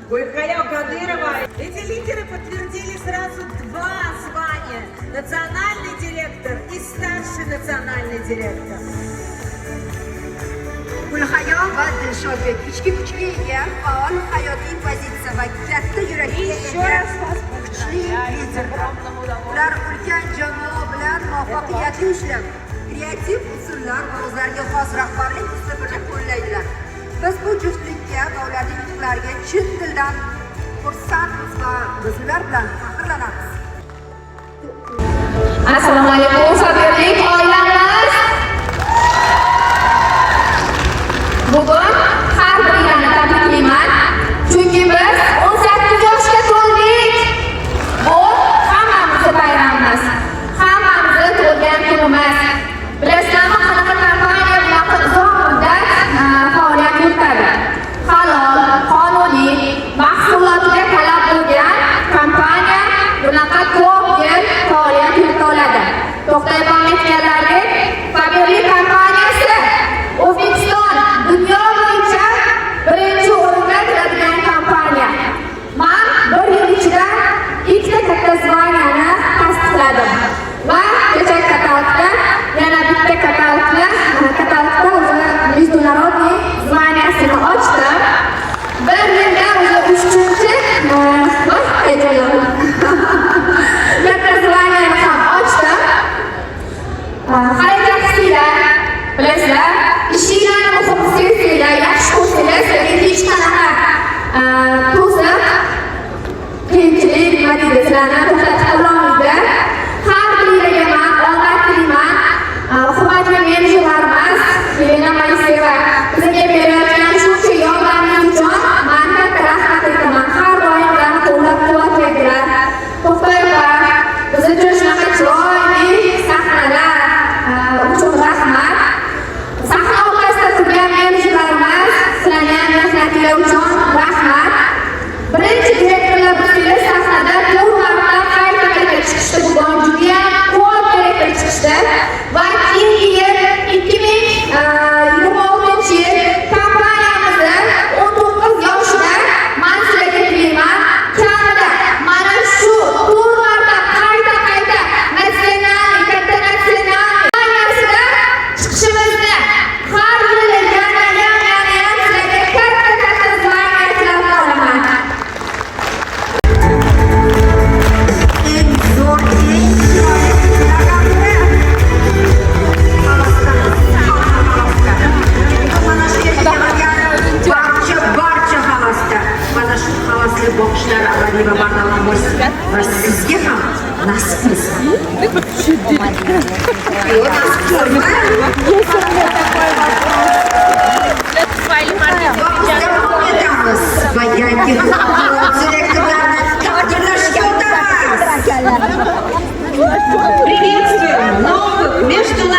Гулькая Кадырова. Эти лидеры подтвердили сразу 2 звания. Национальный директор и старший национальный директор. Gulhayo va Dilshodbek kuchli ega, faol hayotiy pozitsiya va katta yurakga ega kuchli liderlar. Ular ulkan jamoa bilan muvaffaqiyatli ishlab, kreativ usullar va o'zlariga xos rahbarlik uslubini qo'llaydilar. Biz bu juftlikka va ularning yutuqlariga chin dildan xursandmiz va biz ular bilan faxrlanamiz. Assalomu alaykum, sabirlik oilamiz. Bugun har birini tabriklayman, chunki biz 18 yoshga to'ldik. Bu hammamizning bayramimiz, hammamizning to'lgan kunimiz. Bilasizlarmi, qanaqa kompaniya bunaqa uzoq muddat faoliyat yuritadi? Halol, qonuniy, mahsulotiga talab bo'lgan kompaniya bunaqa ko'p yil faoliyat yurita oladi. To'xtay qolmayotganlarga Sabirlik kompaniyasi O'zbekiston dunyo bo'yicha birinchi o'rinda turadigan kompaniya. Men 1 yil ichida 2 ta katta zvaniyani tasdiqladim va kecha katalogda yana bitta katalogda o'zi международный zvaniyasini ochdim. 1 yilda o'zi 3-chi katta zvaniyani ham ochdim. Harakat qilinglar, bilasizlar, ishinglarni muhim sevsanglar, yaxshi ko'rsanglar, sizlarga hech qanaqa to'siq, qiyinchilik, nima deydi, sizlarni to'xtatib qololmaydi. Har biringlarga men omad tilayman. Hurmatli menejerlarimiz, Elena Moiseva, bizga berayotgan shuncha yordamingiz uchun men katta rahmat aytaman. Har doim ularni qo'llab-quvvatlaydilar. To'xtaylar, biz uchun shunaqa chiroyli sahnalar uchun rahmat. Sahna orqasida turgan menejerlarimiz, sizlarning mehnatinglar uchun rahmat. Birinchi direktorlar bizga sahnada 4 marta qayta chiqishdi. Bugun juda ko'p direktor chiqishdi va keyingi yil 2026 yil kompaniyamizni 19 yoshida men sizlarga tilayman, kamida mana shu 4 marta qayta natsional, katta natsional kompaniyasida chiqishimizni har yili yana sizlarga katta zvaniyalar olaman. Eng zo'r, eng barcha havasda mana shu havasli boqishlar abadiy va bardavom bo'lsin va sizga ham nasib qilsin. Davom etamiz va yangi direktorlarni taqdirlashga o'tamiz. Приветствуем новых международных